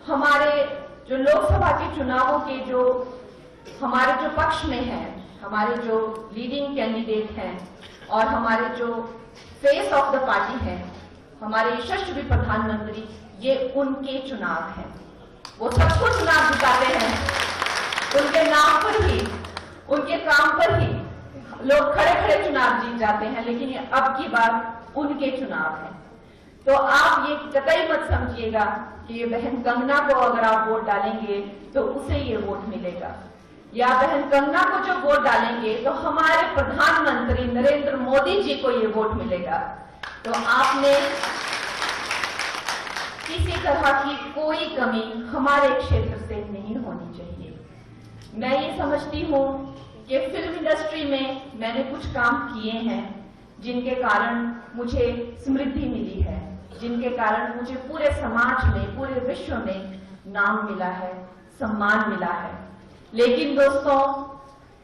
हमारे जो लोकसभा के चुनावों के जो हमारे जो पक्ष में हैं, हमारे जो लीडिंग कैंडिडेट हैं और हमारे जो फेस ऑफ द पार्टी हैं, हमारे यशस्वी प्रधानमंत्री, ये उनके चुनाव हैं। वो सबको चुनाव जिताते हैं, उनके नाम पर ही, उनके काम पर ही लोग खड़े खड़े चुनाव जीत जाते हैं, लेकिन ये अब की बार उनके चुनाव हैं। तो आप ये कतई मत समझिएगा कि ये बहन कंगना को अगर आप वोट डालेंगे तो उसे ये वोट मिलेगा, या बहन कंगना को जो वोट डालेंगे तो हमारे प्रधानमंत्री नरेंद्र मोदी जी को ये वोट मिलेगा। तो आपने किसी तरह की कोई कमी हमारे क्षेत्र से नहीं होनी चाहिए। मैं ये समझती हूँ कि फिल्म इंडस्ट्री में मैंने कुछ काम किए हैं जिनके कारण मुझे समृद्धि मिली है, जिनके कारण मुझे पूरे समाज में, पूरे विश्व में नाम मिला है, सम्मान मिला है। लेकिन दोस्तों,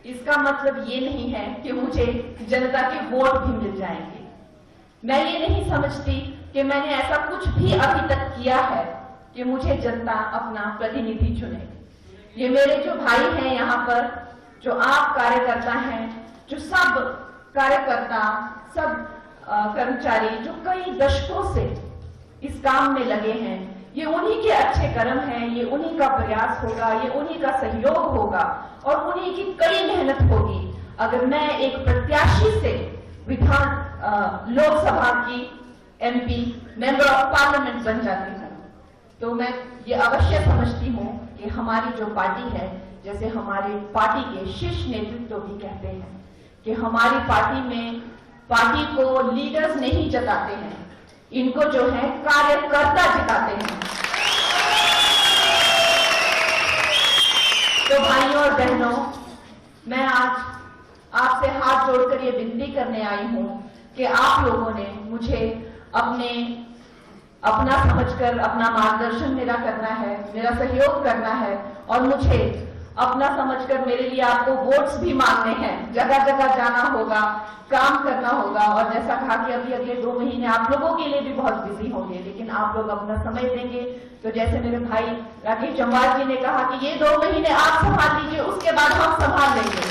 इसका मतलब ये नहीं है कि मुझे जनता के वोट भी मिल जाएंगे। मैं ये नहीं समझती कि मैंने ऐसा कुछ भी अभी तक किया है कि मुझे जनता अपना प्रतिनिधि चुने। ये मेरे जो भाई हैं यहाँ पर, जो आप कार्यकर्ता हैं, जो सब कार्यकर्ता, सब कर्मचारी जो कई दशकों से इस काम में लगे हैं, ये उन्हीं के अच्छे कर्म हैं, ये उन्हीं का प्रयास होगा, ये उन्हीं का सहयोग होगा और उन्हीं की कड़ी मेहनत होगी अगर मैं एक प्रत्याशी से लोकसभा की MP, मेंबर ऑफ पार्लियामेंट बन जाती हूँ। तो मैं ये अवश्य समझती हूँ कि हमारी जो पार्टी है, जैसे हमारे पार्टी के शीर्ष नेतृत्व भी कहते हैं कि हमारी पार्टी में पार्टी को लीडर्स नहीं जिताते हैं, इनको जो है कार्यकर्ता जिताते हैं। तो भाइयों और बहनों, मैं आज आपसे हाथ जोड़कर ये विनती करने आई हूं कि आप लोगों ने मुझे अपना समझकर अपना मार्गदर्शन मेरा करना है, मेरा सहयोग करना है और मुझे अपना समझकर मेरे लिए आपको वोट्स भी मांगने हैं, जगह जगह जाना होगा, काम करना होगा। और जैसा कहा कि अभी अगले 2 महीने आप लोगों के लिए भी बहुत बिजी होंगे, लेकिन आप लोग अपना समय देंगे तो जैसे मेरे भाई राकेश जम्वाल जी ने कहा कि ये 2 महीने आप संभाल लीजिए, उसके बाद हम संभाल लेंगे।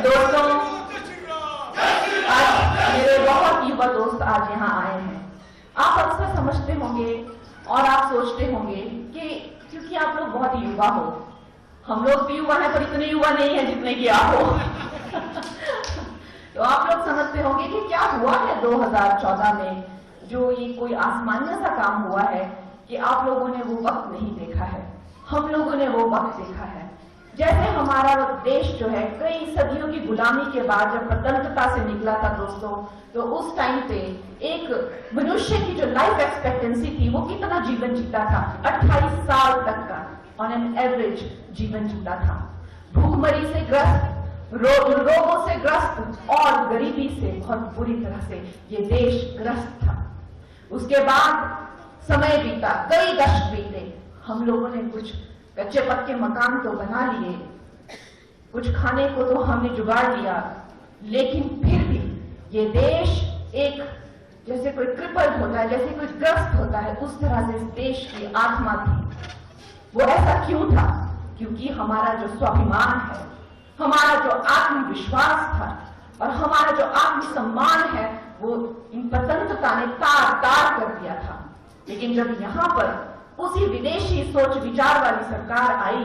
दोस्तों, आज मेरे बहुत युवा दोस्त आज यहाँ आए हैं। आप अक्सर समझते होंगे और आप सोचते होंगे कि क्योंकि आप लोग बहुत युवा हो, हम लोग भी युवा हैं पर इतने युवा नहीं है जितने कि आप हो। तो आप लोग समझते होंगे कि क्या हुआ है 2014 में, जो ये कोई आसमानी सा काम हुआ है कि आप लोगों ने वो वक्त नहीं देखा है, हम लोगों ने वो वक्त देखा है। जैसे हमारा देश जो है कई सदियों की गुलामी के बाद जब स्वतंत्रता से निकला था दोस्तों, तो उस टाइम पे एक मनुष्य की जो लाइफ एक्सपेक्टेंसी थी वो कितना जीवन जीता था, 28 साल तक का ऑन एन एवरेज जीवन जीता था। भूखमरी से ग्रस्त, रोगों से ग्रस्त और गरीबी से बहुत बुरी तरह से ये देश ग्रस्त था। उसके बाद समय बीता, कई दशक बीते, हम लोगों ने कुछ कच्चे पक्के मकान तो बना लिए, कुछ खाने को तो हमने जुगाड़ लिया, लेकिन फिर भी ये देश एक जैसे कोई क्रिपल्ड होता है, जैसे कोई ग्रस्त होता है, उस तरह से इस देश की आत्मा थी। वो ऐसा क्यों था? क्योंकि हमारा जो स्वाभिमान है, हमारा जो आत्मविश्वास था और हमारा जो आत्मसम्मान है, वो इन स्वतंत्रता ने तार तार कर दिया था। लेकिन जब यहाँ पर उसी विदेशी सोच विचार वाली सरकार आई,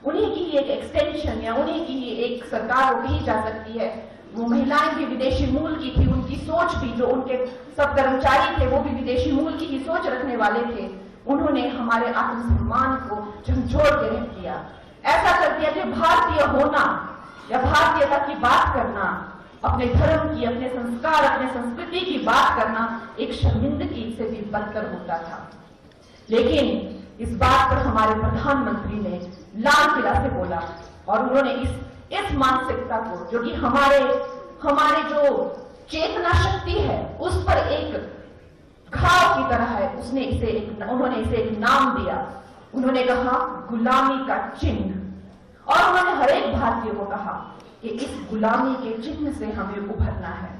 उन्हीं की ही एक एक्सटेंशन या उन्हीं की ही एक सरकार वो कही जा सकती है, वो महिलाएं भी विदेशी मूल की थी, उनकी सोच भी, जो उनके सब कर्मचारी थे वो भी विदेशी मूल की ही सोच रखने वाले थे, उन्होंने हमारे आत्मसम्मान को झकझोर के रख दिया। ऐसा कर दिया कि भारतीय होना या भारतीयता की बात करना, अपने धर्म की, अपने संस्कार, अपने संस्कृति की बात करना एक शर्मिंदगी से भी बदतर होता था। लेकिन इस बात पर हमारे प्रधानमंत्री ने लाल किला से बोला और उन्होंने इस मानसिकता को, जो कि हमारे जो चेतना शक्ति है उस पर एक घाव की तरह है, उन्होंने इसे एक नाम दिया। उन्होंने कहा गुलामी का चिन्ह, और उन्होंने हर एक भारतीय को कहा कि इस गुलामी के चिन्ह से हमें उभरना है।